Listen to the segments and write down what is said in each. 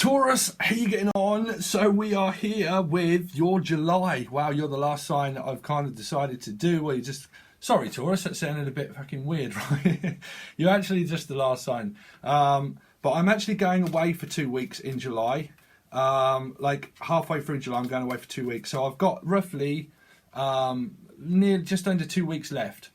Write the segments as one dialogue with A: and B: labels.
A: Taurus, how you getting on? So we are here with your July. Wow, you're the last sign that I've kind of decided to do. Well, you just, sorry Taurus, that sounded a bit fucking weird, right? You're actually just the last sign. But I'm actually going away for 2 weeks in July. Like halfway through July, I'm going away for 2 weeks. So I've got roughly just under 2 weeks left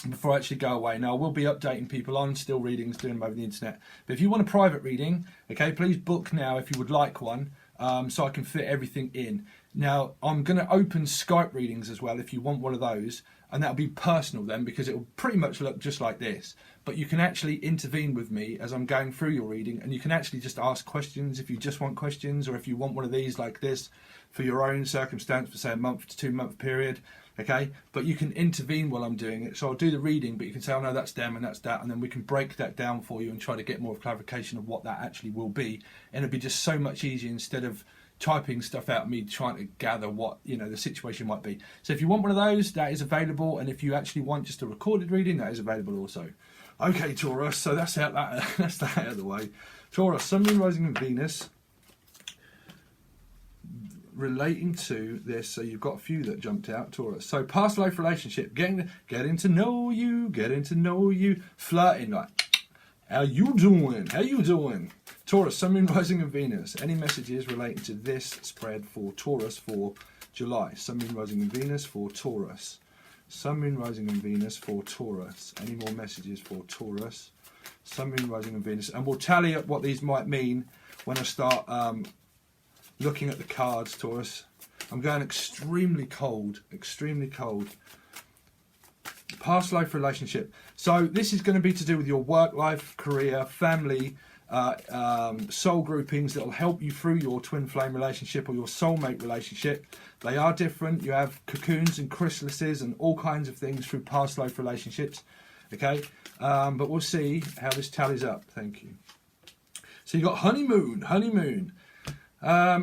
A: before I actually go away. Now, I will be updating people on still readings, doing them over the internet. But if you want a private reading, okay, please book now if you would like one, so I can fit everything in. Now, I'm going to open Skype readings as well if you want one of those, and that'll be personal then, because it will pretty much look just like this. But you can actually intervene with me as I'm going through your reading, and you can actually just ask questions if you just want questions, or if you want one of these like this for your own circumstance for say a month to 2 month period. Okay, but you can intervene while I'm doing it. So I'll do the reading, but you can say, oh no, that's them and that's that, and then we can break that down for you and try to get more of clarification of what that actually will be. And it'll be just so much easier instead of typing stuff out, me trying to gather what, you know, the situation might be. So if you want one of those, that is available, and if you actually want just a recorded reading, that is available also. Okay, Taurus, so that's out of the way. Taurus, Sun, Moon, Rising and Venus. Relating to this, so you've got a few that jumped out, Taurus. So past life relationship, getting to know you, flirting, like, how you doing? Taurus, Sun, Moon, Rising and Venus. Any messages relating to this spread for Taurus for July? Sun, Moon, Rising and Venus for Taurus. Sun, Moon, Rising and Venus for Taurus. Any more messages for Taurus? Sun, Moon, Rising and Venus. And we'll tally up what these might mean when I start looking at the cards, Taurus. I'm going extremely cold. Past life relationship. So this is going to be to do with your work life, career, family, soul groupings that will help you through your twin flame relationship or your soulmate relationship. They are different. You have cocoons and chrysalises and all kinds of things through past life relationships. Okay, but we'll see how this tallies up. Thank you. So you've got honeymoon.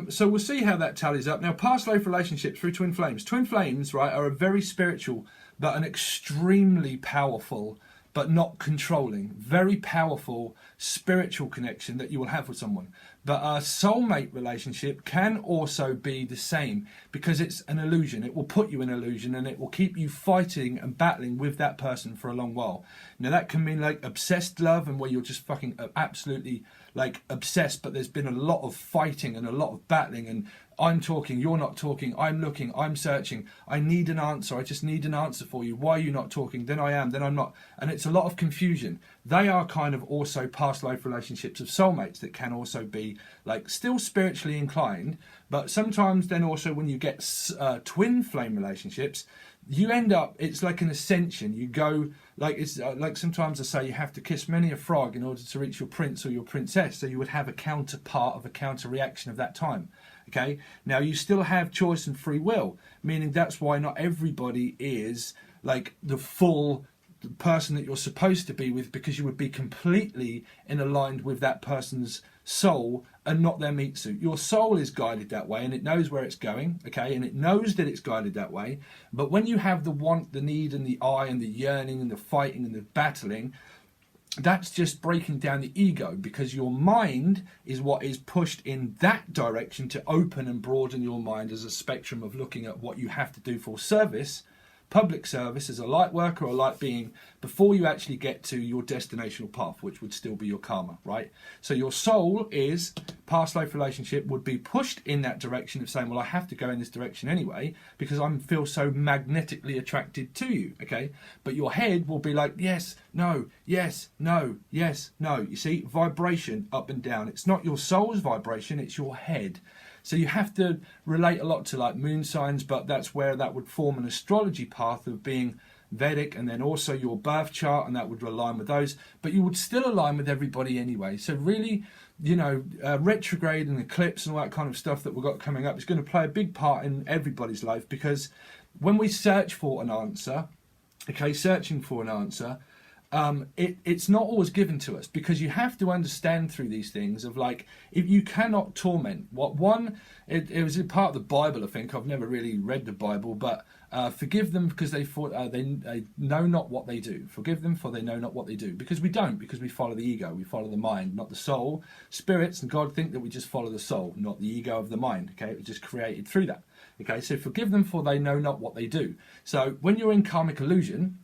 A: So we'll see how that tallies up. Now, past life relationships through twin flames. Twin flames, right, are a very spiritual, but an extremely powerful, but not controlling, very powerful spiritual connection that you will have with someone. But a soulmate relationship can also be the same, because it's an illusion. It will put you in illusion, and it will keep you fighting and battling with that person for a long while. Now, that can mean like obsessed love, and where you're just fucking absolutely like obsessed, but there's been a lot of fighting and a lot of battling, and I'm talking, you're not talking, I'm looking, I'm searching, I need an answer, I just need an answer for you, why are you not talking, then I am, then I'm not, and it's a lot of confusion. They are kind of also past life relationships of soulmates that can also be like still spiritually inclined, but sometimes then also when you get twin flame relationships, you end up, it's like an ascension. You go, like it's like sometimes I say you have to kiss many a frog in order to reach your prince or your princess, so you would have a counterpart of a counter reaction of that time. Okay, now you still have choice and free will, meaning that's why not everybody is like the full person that you're supposed to be with, because you would be completely in aligned with that person's soul and not their meat suit. Your soul is guided that way, and it knows where it's going, okay, and it knows that it's guided that way. But when you have the want, the need, and the I, and the yearning, and the fighting, and the battling, that's just breaking down the ego, because your mind is what is pushed in that direction to open and broaden your mind as a spectrum of looking at what you have to do for service, public service, as a light worker or a light being, before you actually get to your destinational path, which would still be your karma, right? So your soul is, past life relationship would be pushed in that direction of saying, well, I have to go in this direction anyway, because I feel so magnetically attracted to you, okay? But your head will be like, yes, no, yes, no, yes, no. You see, vibration up and down. It's not your soul's vibration, it's your head. So you have to relate a lot to like moon signs, but that's where that would form an astrology path of being Vedic, and then also your birth chart, and that would align with those. But you would still align with everybody anyway. So really, you know, retrograde and eclipse and all that kind of stuff that we've got coming up is going to play a big part in everybody's life, because when we search for an answer, okay, searching for an answer, it's not always given to us, because you have to understand through these things of like, if you cannot torment it was a part of the Bible, I think. I've never really read the Bible, but forgive them because they know not what they do. Forgive them for they know not what they do. Because we don't, because we follow the ego, we follow the mind, not the soul. Spirits and God think that we just follow the soul, not the ego of the mind. Okay, it was just created through that. Okay, so forgive them for they know not what they do. So when you're in karmic illusion,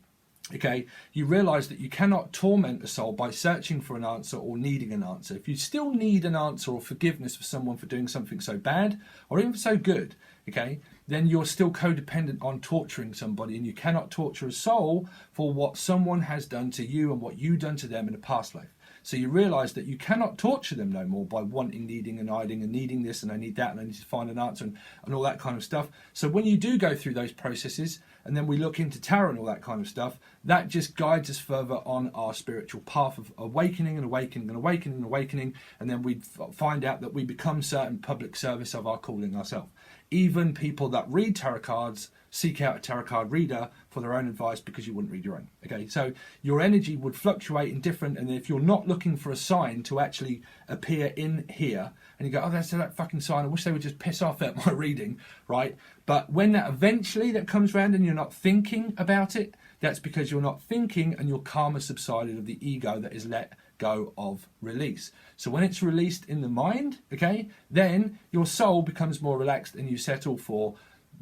A: okay, you realize that you cannot torment a soul by searching for an answer or needing an answer. If you still need an answer or forgiveness for someone for doing something so bad or even so good, okay, then you're still codependent on torturing somebody, and you cannot torture a soul for what someone has done to you and what you've done to them in a past life. So you realize that you cannot torture them no more by wanting, needing and hiding and needing this and I need that and I need to find an answer and all that kind of stuff. So when you do go through those processes, and then we look into tarot and all that kind of stuff, that just guides us further on our spiritual path of awakening and awakening and awakening and awakening, and then we find out that we become certain public service of our calling ourselves. Even people that read tarot cards seek out a tarot card reader for their own advice because you wouldn't read your own. Okay, so your energy would fluctuate in different, and if you're not looking for a sign to actually appear in here, and you go, oh, that's that fucking sign, I wish they would just piss off at my reading, right? But when that eventually that comes around and you're not thinking about it, that's because you're not thinking and your karma subsided of the ego that is let go of release. So when it's released in the mind, okay, then your soul becomes more relaxed and you settle for,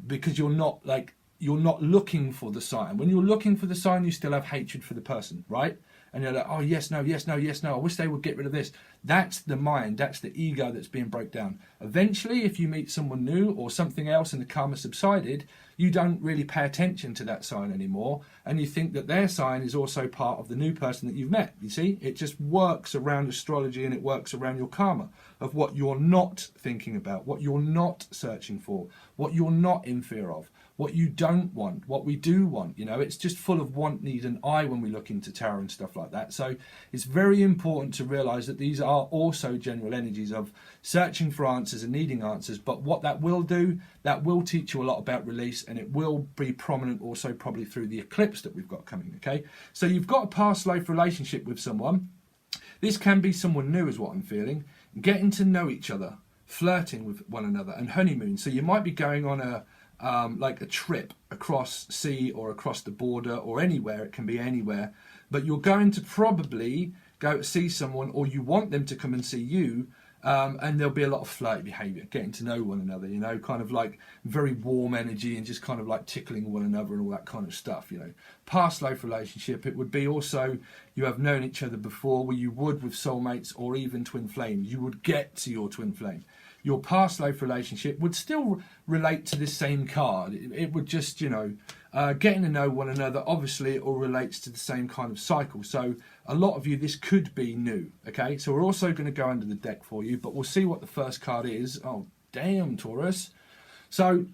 A: because you're not looking for the sign. When you're looking for the sign, you still have hatred for the person, right? And you're like, oh, yes, no, yes, no, yes, no, I wish they would get rid of this. That's the mind, that's the ego that's being broke down. Eventually, if you meet someone new or something else and the karma subsided, you don't really pay attention to that sign anymore, and you think that their sign is also part of the new person that you've met. You see, it just works around astrology, and it works around your karma of what you're not thinking about, what you're not searching for, what you're not in fear of, what you don't want, what we do want. You know, it's just full of want, need and I when we look into tarot and stuff like that. So it's very important to realize that these are also general energies of searching for answers and needing answers. But what that will do, that will teach you a lot about release, and it will be prominent also probably through the eclipse that we've got coming. Okay, so you've got a past life relationship with someone. This can be someone new is what I'm feeling. Getting to know each other, flirting with one another, and honeymoon. So you might be going on a like a trip across sea or across the border or anywhere. It can be anywhere, but you're going to probably go to see someone, or you want them to come and see you, and there'll be a lot of flirty behaviour, getting to know one another, you know, kind of like very warm energy and just kind of like tickling one another and all that kind of stuff, you know. Past life relationship, it would be also you have known each other before, where you would with soulmates or even twin flames. You would get to your twin flame. Your past life relationship would still relate to this same card. It would just, you know, getting to know one another. Obviously, it all relates to the same kind of cycle. So a lot of you, this could be new. Okay, so we're also going to go under the deck for you, but we'll see what the first card is. Oh, damn, Taurus. So,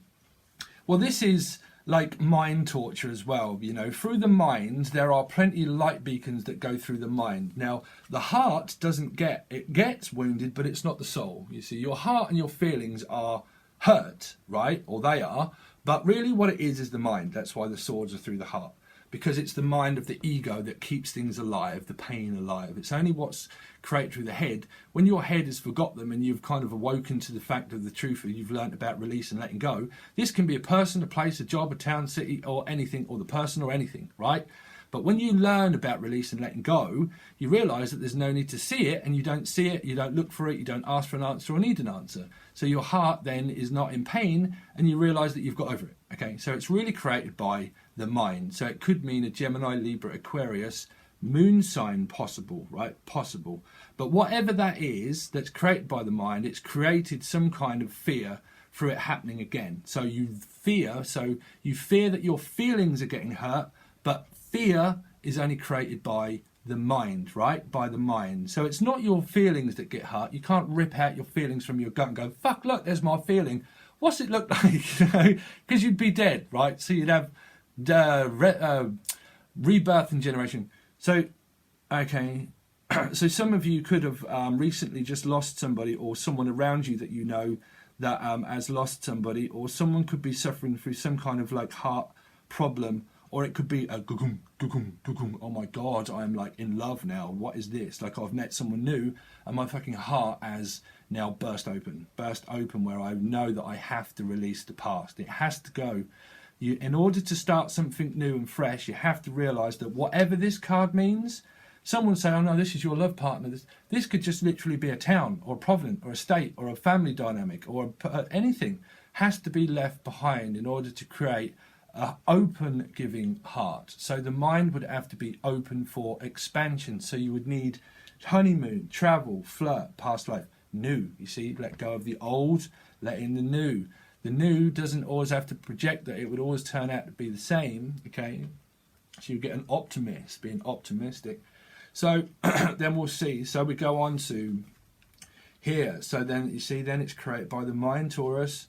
A: well, this is like mind torture as well. You know, through the mind, there are plenty of light beacons that go through the mind. Now, the heart doesn't it gets wounded, but it's not the soul. You see, your heart and your feelings are hurt, right? Or they are. But really what it is the mind. That's why the swords are through the heart. Because it's the mind of the ego that keeps things alive, the pain alive. It's only what's created through the head. When your head has forgot them and you've kind of awoken to the fact of the truth, and you've learnt about release and letting go, this can be a person, a place, a job, a town, city, or anything, or the person or anything, right? But when you learn about release and letting go, you realise that there's no need to see it, and you don't see it, you don't look for it, you don't ask for an answer or need an answer. So your heart then is not in pain, and you realise that you've got over it. Okay, so it's really created by the mind. So it could mean a Gemini, Libra, Aquarius, moon sign possible, right? Possible. But whatever that is that's created by the mind, it's created some kind of fear for it happening again. So you fear that your feelings are getting hurt, but fear is only created by the mind, right? By the mind. So it's not your feelings that get hurt. You can't rip out your feelings from your gut and go, fuck, look, there's my feeling. What's it look like? Because you'd be dead, right? So you'd have rebirth and generation. So, okay. So some of you could have recently just lost somebody, or someone around you that you know that has lost somebody, or someone could be suffering through some kind of like heart problem, or it could be a oh my God, I'm like in love now. What is this? Like I've met someone new and my fucking heart has now burst open where I know that I have to release the past. It has to go. In order to start something new and fresh, you have to realize that whatever this card means, someone say, oh no, this is your love partner. This could just literally be a town or a province or a state or a family dynamic or anything has to be left behind in order to create an open giving heart. So the mind would have to be open for expansion. So you would need honeymoon, travel, flirt, past life, new. You see, let go of the old, let in the new. The new doesn't always have to project that it would always turn out to be the same, okay? So you get an optimist, being optimistic. So then we'll see. So we go on to here. So then you see, then it's created by the mind, Taurus.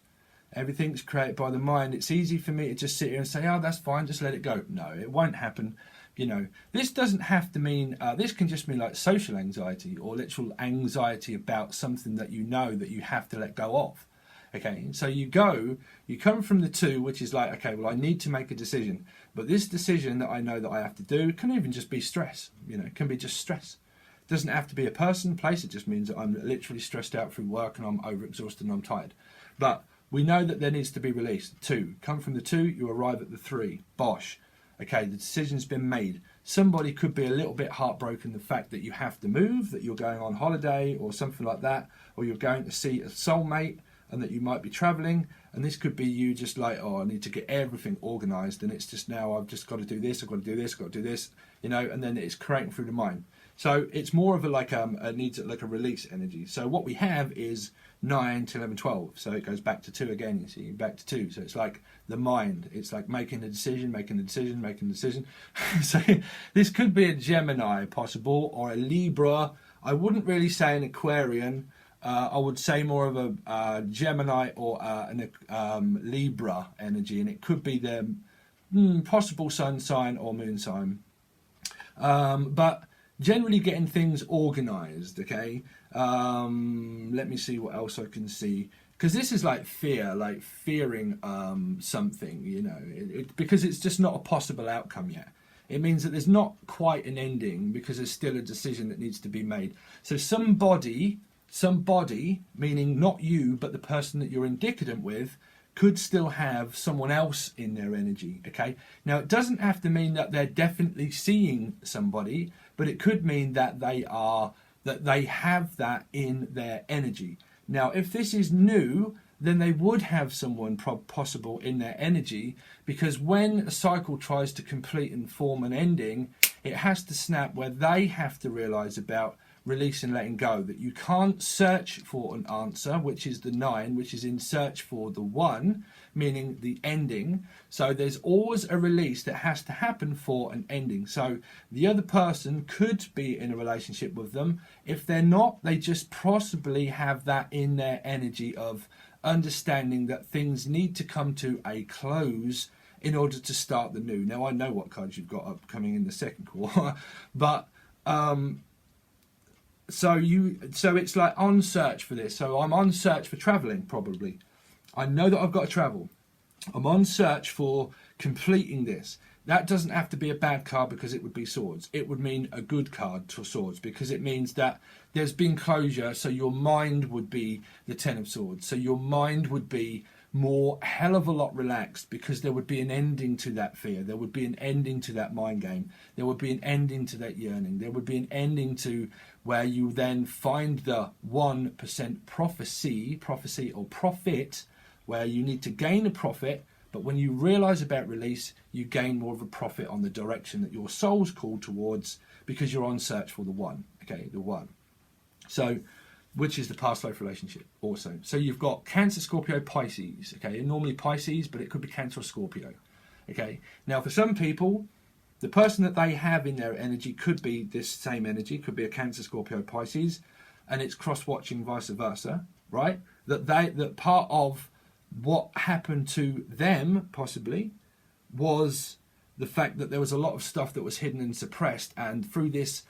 A: Everything's created by the mind. It's easy for me to just sit here and say, oh, that's fine, just let it go. No, it won't happen. You know, this doesn't have to mean, this can just mean like social anxiety or literal anxiety about something that you know that you have to let go of. Okay, so you come from the two, which is like, okay, well, I need to make a decision. But this decision that I know that I have to do can even just be stress. You know, it can be just stress. It doesn't have to be a person, place. It just means that I'm literally stressed out through work and I'm overexhausted and I'm tired. But we know that there needs to be release. Two. Come from the two, you arrive at the three. Bosh. Okay, the decision's been made. Somebody could be a little bit heartbroken the fact that you have to move, that you're going on holiday or something like that, or you're going to see a soulmate, and that you might be traveling, and this could be you just like, oh, I need to get everything organized, and it's just now I've just got to do this, I've got to do this, I've got to do this, you know, and then it's creating through the mind. So it's more of a like a needs like a release energy. So what we have is 9 to 11, 12. So it goes back to 2 again, you see, back to 2. So it's like the mind. It's like making a decision, making a decision, making a decision. So this could be a Gemini possible, or a Libra. I wouldn't really say an Aquarian. I would say more of a Gemini or an Libra energy, and it could be the possible sun sign or moon sign. But generally getting things organized, okay? Let me see what else I can see. Because this is like fear, like fearing something, you know, because it's just not a possible outcome yet. It means that there's not quite an ending because there's still a decision that needs to be made. So somebody, meaning not you, but the person that you're indicative with, could still have someone else in their energy, okay? Now, it doesn't have to mean that they're definitely seeing somebody, but it could mean that they have that in their energy. Now, if this is new, then they would have someone possible in their energy, because when a cycle tries to complete and form an ending, it has to snap where they have to realize about release and letting go, that you can't search for an answer, which is the 9, which is in search for the 1, meaning the ending. So there's always a release that has to happen for an ending. So the other person could be in a relationship with them. If they're not, they just possibly have that in their energy of understanding that things need to come to a close in order to start the new. Now, I know what cards you've got upcoming in the second quarter, but so it's like on search for this. So I'm on search for traveling, probably. I know that I've got to travel. I'm on search for completing this. That doesn't have to be a bad card because it would be swords. It would mean a good card for swords because it means that there's been closure. So your mind would be the 10 of swords. So your mind would be more hell of a lot relaxed because there would be an ending to that fear. There would be an ending to that mind game. There would be an ending to that yearning. There would be an ending to where you then find the 1% prophecy or profit, where you need to gain a profit, but when you realize about release, you gain more of a profit on the direction that your soul's called towards because you're on search for the 1, okay, the 1. So, which is the past life relationship also. So you've got Cancer, Scorpio, Pisces, okay, and normally Pisces, but it could be Cancer or Scorpio, okay. Now for some people, the person that they have in their energy could be this same energy, could be a Cancer, Scorpio, Pisces, and it's cross-watching vice versa, right? That part of what happened to them, possibly, was the fact that there was a lot of stuff that was hidden and suppressed, and through this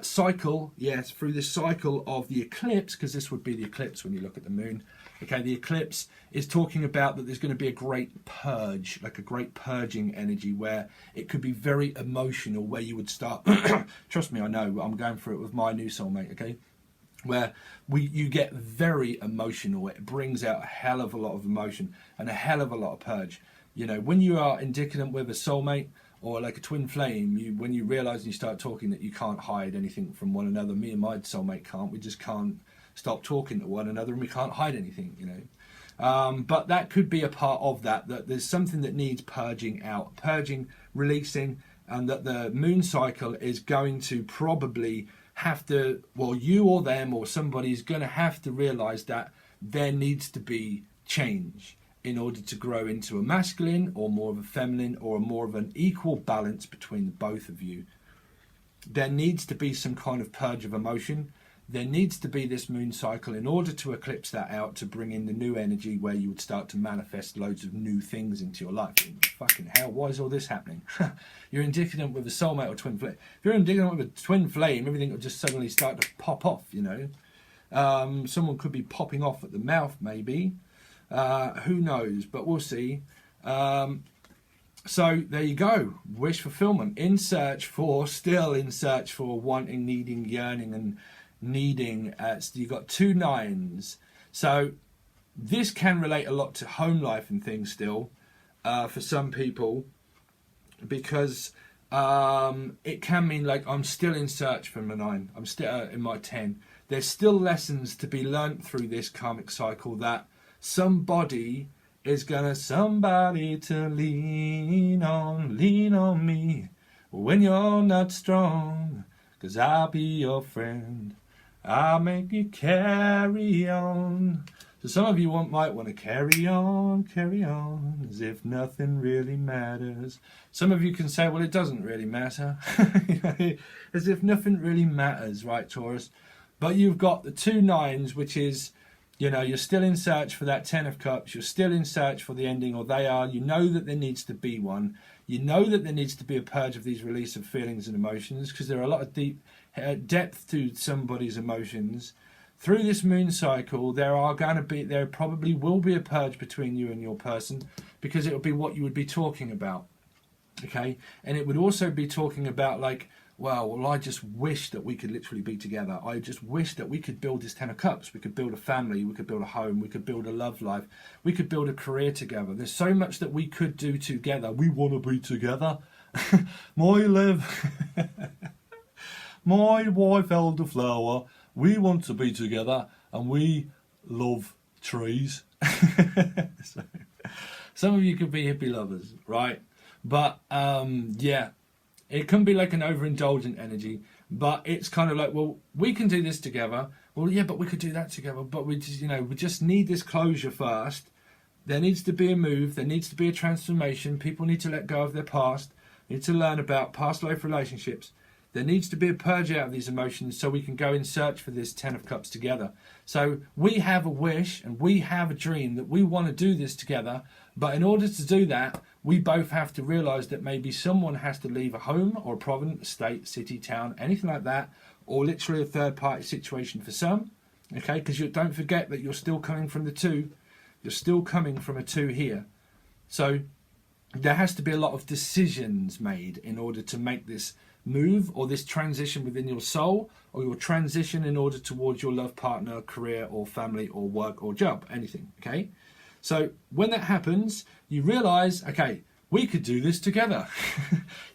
A: cycle, yes, through this cycle of the eclipse, because this would be the eclipse when you look at the moon. Okay, the eclipse is talking about that there's going to be a great purge, like a great purging energy, where it could be very emotional, where you would start, trust me, I know, I'm going through it with my new soulmate, okay, where you get very emotional. It brings out a hell of a lot of emotion and a hell of a lot of purge. You know, when you are indicative with a soulmate, or like a twin flame, when you realise and you start talking that you can't hide anything from one another. Me and my soulmate can't. We just can't stop talking to one another, and we can't hide anything, you know. But that could be a part of that there's something that needs purging out, purging, releasing, and that the moon cycle is going to probably have to, well, you or them or somebody is going to have to realise that there needs to be change in order to grow into a masculine or more of a feminine or more of an equal balance between the both of you. There needs to be some kind of purge of emotion. There needs to be this moon cycle in order to eclipse that out, to bring in the new energy where you would start to manifest loads of new things into your life. Fucking hell, why is all this happening? You're indicative with a soulmate or twin flame. If you're indicative with a twin flame, everything will just suddenly start to pop off, you know. Someone could be popping off at the mouth, maybe. Who knows, but we'll see. So there you go, wish fulfillment, still in search for wanting, needing, yearning and needing. You've got 2 9s, so this can relate a lot to home life and things still, for some people, because it can mean like I'm still in search for my 9, I'm still in my 10. There's still lessons to be learnt through this karmic cycle, that somebody to lean on me when you're not strong, 'cause I'll be your friend, I'll make you carry on. So some of you might want to carry on, as if nothing really matters. Some of you can say, well, it doesn't really matter, as if nothing really matters, right, Taurus? But you've got the 2 9s, which is, you know, you're still in search for that 10 of Cups. You're still in search for the ending, or they are. You know that there needs to be one. You know that there needs to be a purge of these release of feelings and emotions, because there are a lot of deep depth to somebody's emotions. Through this moon cycle, there probably will be a purge between you and your person, because it will be what you would be talking about. Okay, and it would also be talking about like, well, I just wish that we could literally be together. I just wish that we could build this 10 of Cups. We could build a family. We could build a home. We could build a love life. We could build a career together. There's so much that we could do together. We want to be together. My wife elderflower. We want to be together, and we love trees. So, some of you could be hippie lovers, right? But yeah. It can be like an overindulgent energy, but it's kind of like, well, we can do this together. Well, yeah, but we could do that together. But we just need this closure first. There needs to be a move. There needs to be a transformation. People need to let go of their past. Need to learn about past life relationships. There needs to be a purge out of these emotions so we can go in search for this 10 of Cups together. So we have a wish and we have a dream that we want to do this together. But in order to do that, we both have to realise that maybe someone has to leave a home or a province, state, city, town, anything like that, or literally a third party situation for some. Okay, because you don't forget that you're still coming from the 2. You're still coming from a 2 here. So there has to be a lot of decisions made in order to make this move or this transition within your soul, or your transition in order towards your love partner, career or family or work or job, anything. Okay, so when that happens, you realize, okay, we could do this together.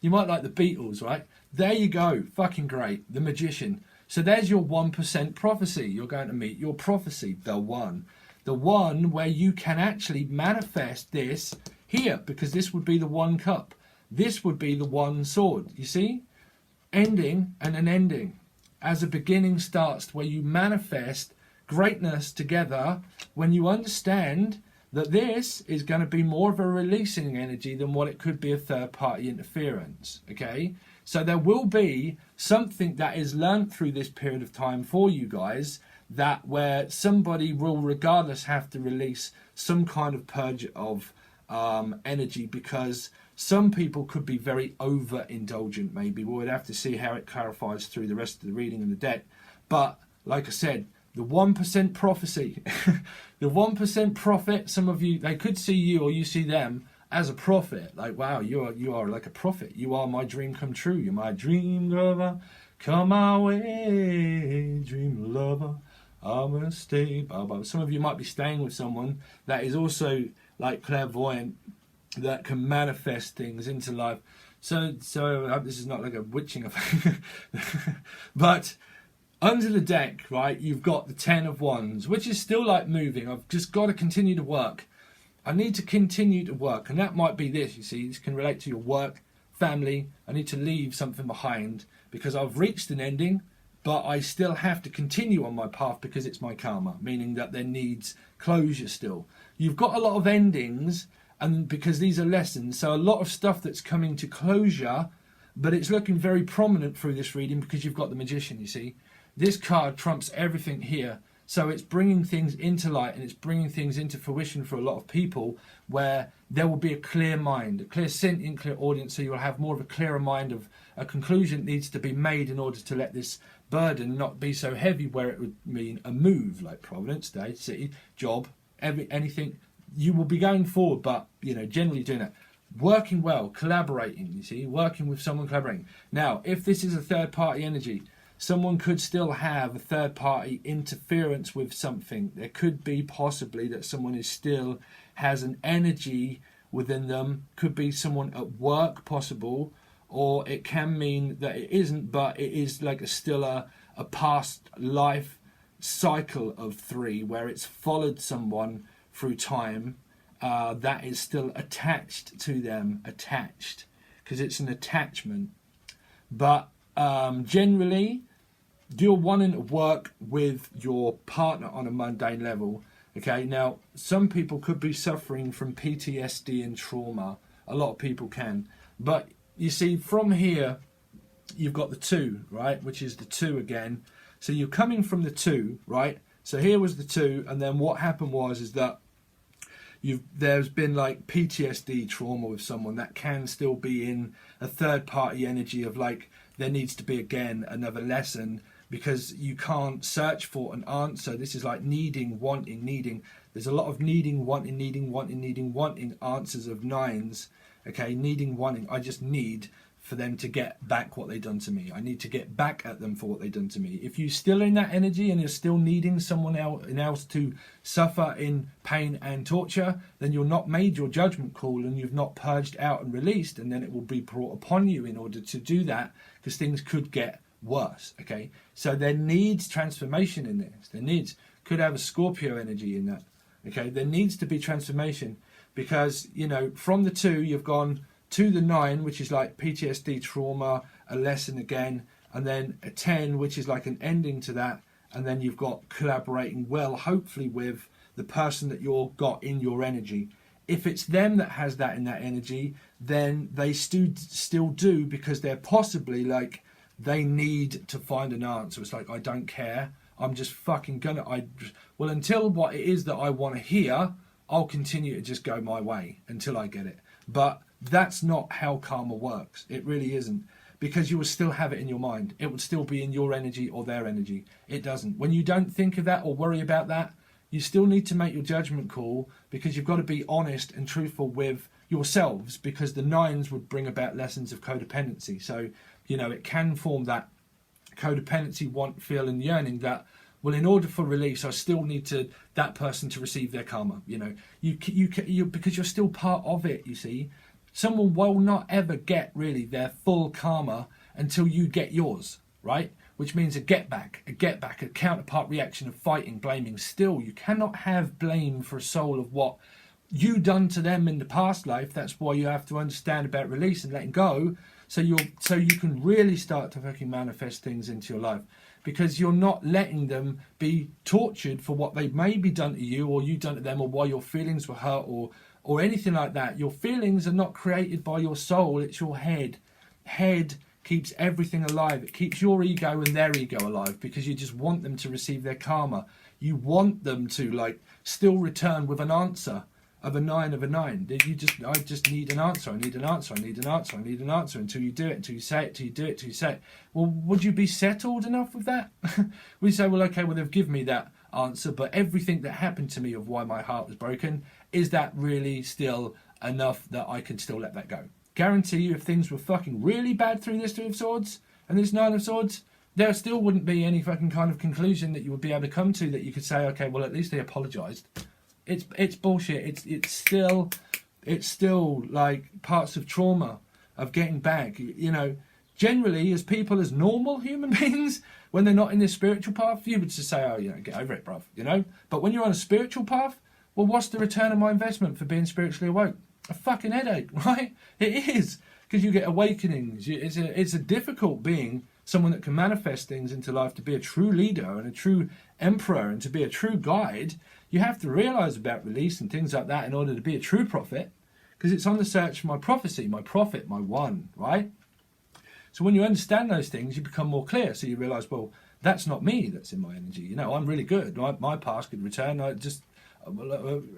A: You might like the Beatles, right? There you go, fucking great. The Magician. So there's your 1% prophecy. You're going to meet your prophecy, the one where you can actually manifest this here, because this would be the 1 cup. This would be the 1 sword. You see? Ending and an ending. As a beginning starts, where you manifest greatness together, when you understand that this is going to be more of a releasing energy than what it could be a third party interference. Okay? So there will be something that is learnt through this period of time for you guys, that where somebody will regardless have to release some kind of purge of energy, because Some people could be very overindulgent, maybe. We'll have to see how it clarifies through the rest of the reading in the deck. But, like I said, the 1% prophecy, the 1% prophet, some of you, they could see you or you see them as a prophet. Like, wow, you are like a prophet. You are my dream come true. You're my dream lover. Come my way, dream lover. I'm gonna stay. Blah, blah. Some of you might be staying with someone that is also like clairvoyant, that can manifest things into life. So I hope this is not like a witching effect. But under the deck, right, you've got the 10 of Wands, which is still like moving. I've just got to continue to work. I need to continue to work. And that might be this, you see. This can relate to your work, family. I need to leave something behind because I've reached an ending, but I still have to continue on my path because it's my karma, meaning that there needs closure still. You've got a lot of endings, and because these are lessons, so a lot of stuff that's coming to closure, but it's looking very prominent through this reading because you've got the Magician, you see. This card trumps everything here. So it's bringing things into light and it's bringing things into fruition for a lot of people where there will be a clear mind, a clear sentient, clear audience. So you'll have more of a clearer mind of a conclusion needs to be made in order to let this burden not be so heavy, where it would mean a move like Providence, Day, City, job, anything. You will be going forward, but, you know, generally doing that. Working well, collaborating, you see, working with someone, collaborating. Now, if this is a third party energy, someone could still have a third party interference with something. There could be possibly that someone is still has an energy within them. Could be someone at work possible, or it can mean that it isn't, but it is like still a past life cycle of 3 where it's followed someone through time that is still attached to them, because it's an attachment. But generally, you're wanting to work with your partner on a mundane level. Okay, now some people could be suffering from PTSD and trauma. A lot of people can. But you see, from here, you've got the 2, right? Which is the 2 again. So you're coming from the 2, right? So here was the 2, and then what happened is that there's been like PTSD trauma with someone that can still be in a third party energy of like there needs to be again another lesson, because you can't search for an answer. This is like needing, wanting, needing. There's a lot of needing, wanting, wanting answers of 9s. Okay, needing, wanting. I just need for them to get back what they've done to me. I need to get back at them for what they've done to me. If you're still in that energy and you're still needing someone else to suffer in pain and torture, then you're not made your judgment call and you've not purged out and released, and then it will be brought upon you in order to do that, because things could get worse. Okay, so there needs transformation in this. There needs, could have a Scorpio energy in that. Okay, there needs to be transformation, because, you know, from the 2 you've gone to the 9, which is like PTSD trauma, a lesson again, and then a 10, which is like an ending to that, and then you've got collaborating well, hopefully with the person that you've got in your energy. If it's them that has that in that energy, then they still do, because they're possibly like, they need to find an answer. It's like, I don't care, I'm just fucking gonna, well, until what it is that I want to hear, I'll continue to just go my way until I get it. But that's not how karma works. It really isn't, because you will still have it in your mind. It would still be in your energy or their energy. It doesn't. When you don't think of that or worry about that, you still need to make your judgment call, because you've got to be honest and truthful with yourselves, because the 9s would bring about lessons of codependency. So, you know, it can form that codependency, want, feel and yearning that, well, in order for release, I still need that person to receive their karma. You know, you because you're still part of it, you see. Someone will not ever get really their full karma until you get yours, right? Which means a get back, a counterpart reaction of fighting, blaming. Still, you cannot have blame for a soul of what you done to them in the past life. That's why you have to understand about release and letting go, so you can really start to fucking manifest things into your life, because you're not letting them be tortured for what they may be done to you or you done to them, or why your feelings were hurt or anything like that. Your feelings are not created by your soul, it's your head. Head keeps everything alive. It keeps your ego and their ego alive, because you just want them to receive their karma. You want them to like still return with an answer. of a 9 of a 9? Did you just, I just need an answer, I need an answer, I need an answer, I need an answer, until you do it, until you say it, until you do it, until you say it. Well, would you be settled enough with that? We say, well, okay, well, they've given me that answer, but everything that happened to me of why my heart was broken, is that really still enough that I can still let that go? Guarantee you, if things were fucking really bad through this 2 of Swords and this 9 of Swords, there still wouldn't be any fucking kind of conclusion that you would be able to come to that you could say, okay, well, at least they apologised. It's bullshit. It's still like parts of trauma of getting back. You know, generally, as people, as normal human beings, when they're not in this spiritual path, you would just say, oh, you know, get over it, bruv, you know. But when you're on a spiritual path, well, what's the return of my investment for being spiritually awoke? A fucking headache, right? It is, because you get awakenings. It's a difficult being, someone that can manifest things into life, to be a true leader and a true emperor and to be a true guide. You have to realise about release and things like that in order to be a true prophet, because it's on the search for my prophecy, my prophet, my one, right? So when you understand those things, you become more clear. So you realise, well, that's not me that's in my energy. You know, I'm really good. My past could return. I just,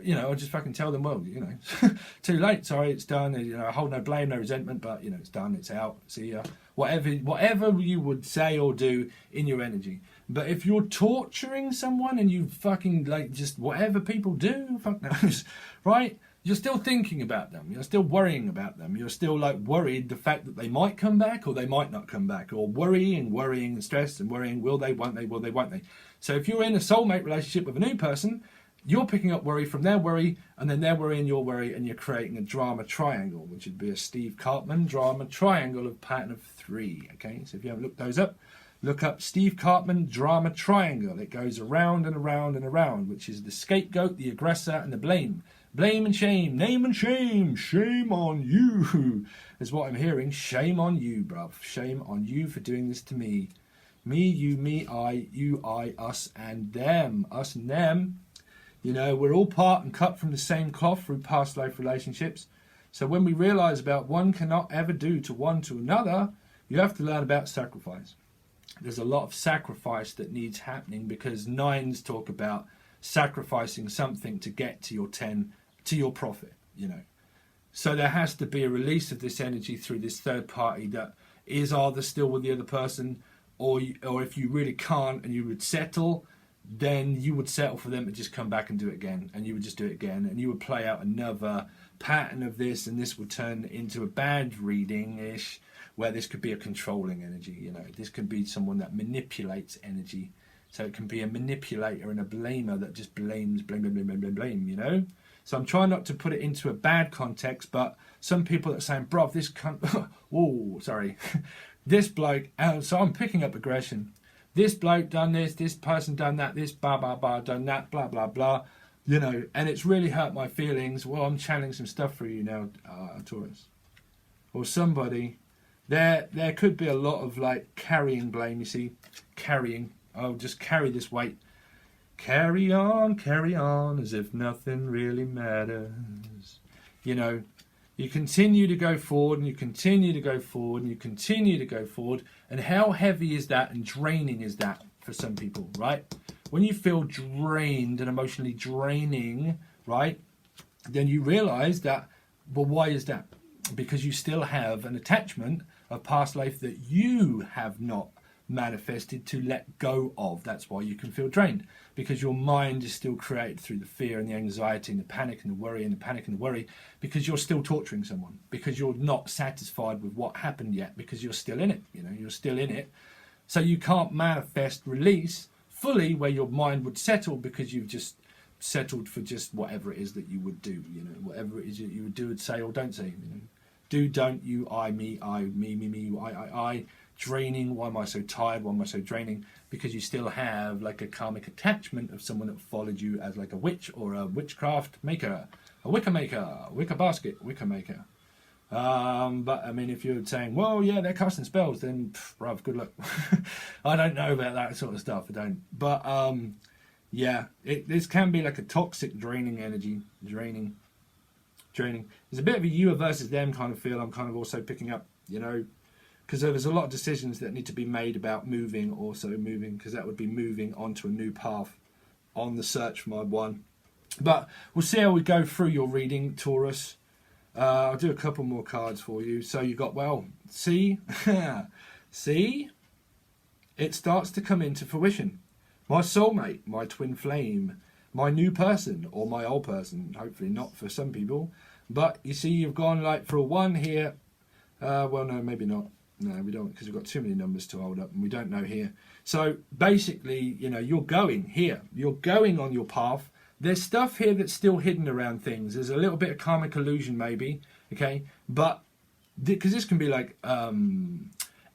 A: you know, I just fucking tell them, well, you know, too late. Sorry, it's done. You know, I hold no blame, no resentment, but, you know, it's done. It's out. See ya. Whatever you would say or do in your energy. But if you're torturing someone and you fucking, like, just whatever people do, fuck knows, right? You're still thinking about them. You're still worrying about them. You're still, like, worried the fact that they might come back or they might not come back. Or worrying and stress and worrying, will they, won't they, will they, won't they. So if you're in a soulmate relationship with a new person, you're picking up worry from their worry, and then their worry and your worry, and you're creating a drama triangle, which would be a Steve Cartman drama triangle of pattern of 3. Okay, so if you haven't looked those up, look up Steve Cartman drama triangle. It goes around and around and around, which is the scapegoat, the aggressor, and the blame. Blame and shame, name and shame, shame on you, is what I'm hearing. Shame on you, bruv. Shame on you for doing this to me. Me, you, me, I, you, I, us, and them. Us and them. You know, we're all part and cut from the same cloth through past life relationships. So when we realise about one cannot ever do to one to another, you have to learn about sacrifice. There's a lot of sacrifice that needs happening, because 9s talk about sacrificing something to get to your 10, to your profit, you know. So there has to be a release of this energy through this third party that is either still with the other person, or if you really can't and you would settle, then you would settle for them to just come back and do it again, and you would just do it again, and you would play out another pattern of this, and this would turn into a bad reading-ish, where this could be a controlling energy, you know. This could be someone that manipulates energy. So it can be a manipulator and a blamer that just blames, blame, you know. So I'm trying not to put it into a bad context, but some people are saying, bruv, this cunt, whoa, sorry, this bloke, so I'm picking up aggression. This bloke done this person done that, this blah, blah, blah, done that, blah, blah, blah, you know, and it's really hurt my feelings. Well, I'm channeling some stuff for you now, Taurus. Or somebody, there could be a lot of, like, carrying blame, you see, carrying. I'll just carry this weight. Carry on, as if nothing really matters. You know, you continue to go forward, and you continue to go forward, and you continue to go forward. And how heavy is that and draining is that for some people, right? When you feel drained and emotionally draining, right, then you realize that, well, why is that? Because you still have an attachment of past life that you have not manifested to let go of. That's why you can feel drained, because your mind is still created through the fear and the anxiety and the panic and the worry and the panic and the worry, because you're still torturing someone, because you're not satisfied with what happened yet, because you're still in it, you know, you're still in it. So you can't manifest release fully where your mind would settle, because you've just settled for just whatever it is that you would do, you know, whatever it is that you would do and say or don't say, you know. Do, don't, you, I, me, me, you, I. Draining, why am I so tired, why am I so draining? Because you still have, like, a karmic attachment of someone that followed you as, like, a witch or a witchcraft maker, a wicker basket, wicker maker. But I mean, if you're saying, well, yeah, they're casting spells, then bruv, good luck. I don't know about that sort of stuff, I don't. But yeah, this can be like a toxic draining energy, draining. There's a bit of a you versus them kind of feel I'm kind of also picking up, you know, because there's a lot of decisions that need to be made about moving, because that would be moving onto a new path on the search for my one. But we'll see how we go through your reading, Taurus. I'll do a couple more cards for you. So you got, well, see, see, it starts to come into fruition. My soulmate, my twin flame, my new person, or my old person. Hopefully not for some people. But you see, you've gone like for a 1 here. Well, no, maybe not. No, we don't, because we've got too many numbers to hold up, and we don't know here. So basically, you know, you're going here. You're going on your path. There's stuff here that's still hidden around things. There's a little bit of karmic illusion, maybe, okay? But, because this can be like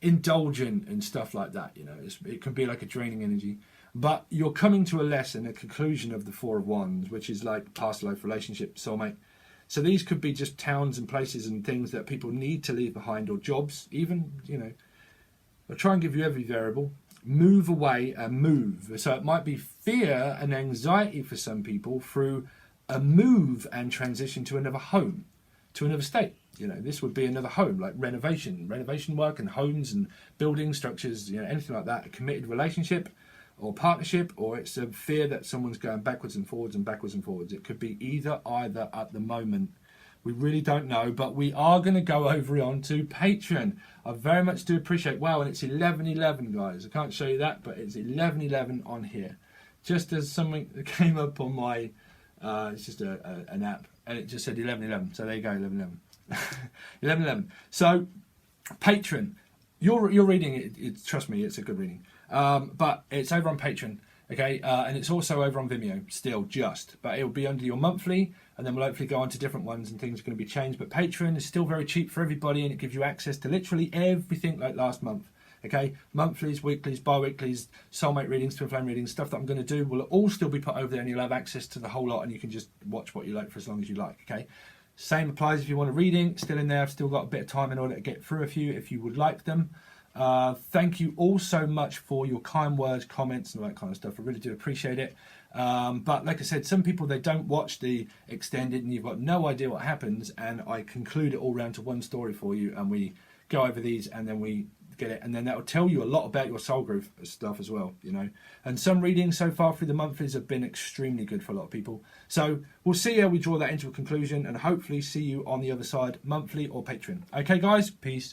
A: indulgent and stuff like that, you know. It can be like a draining energy. But you're coming to a lesson, a conclusion of the 4 of Wands, which is like past life relationship, soulmate. So these could be just towns and places and things that people need to leave behind, or jobs, even, you know. I'll try and give you every variable. Move away and move. So it might be fear and anxiety for some people through a move and transition to another home, to another state. You know, this would be another home, like renovation work and homes and building structures, you know, anything like that. A committed relationship or partnership, or it's a fear that someone's going backwards and forwards and backwards and forwards. It could be either at the moment. We really don't know, but we are going to go over onto Patreon. I very much do appreciate, wow, and it's 11:11, guys. I can't show you that, but it's 11:11 on here. Just as something that came up on my, it's just an app, and it just said 11:11. So there you go, 11:11. 11:11. So, Patreon. You're reading it, trust me, it's a good reading. But it's over on Patreon, okay? And it's also over on Vimeo, still, but it will be under your monthly, and then we'll hopefully go on to different ones and things are going to be changed. But Patreon is still very cheap for everybody, and it gives you access to literally everything like last month, okay? Monthlies, weeklies, bi-weeklies, soulmate readings, twin flame readings, stuff that I'm going to do will all still be put over there, and you'll have access to the whole lot, and you can just watch what you like for as long as you like, okay? Same applies if you want a reading, still in there. I've still got a bit of time in order to get through a few if you would like them. Thank you all so much for your kind words, comments, and all that kind of stuff. I really do appreciate it. But like I said, some people, they don't watch the extended and you've got no idea what happens, and I conclude it all round to one story for you, and we go over these and then we get it, and then that will tell you a lot about your soul group stuff as well, you know. And some readings so far through the monthlies have been extremely good for a lot of people. So we'll see how we draw that into a conclusion, and hopefully see you on the other side, monthly or Patreon. Okay guys, peace.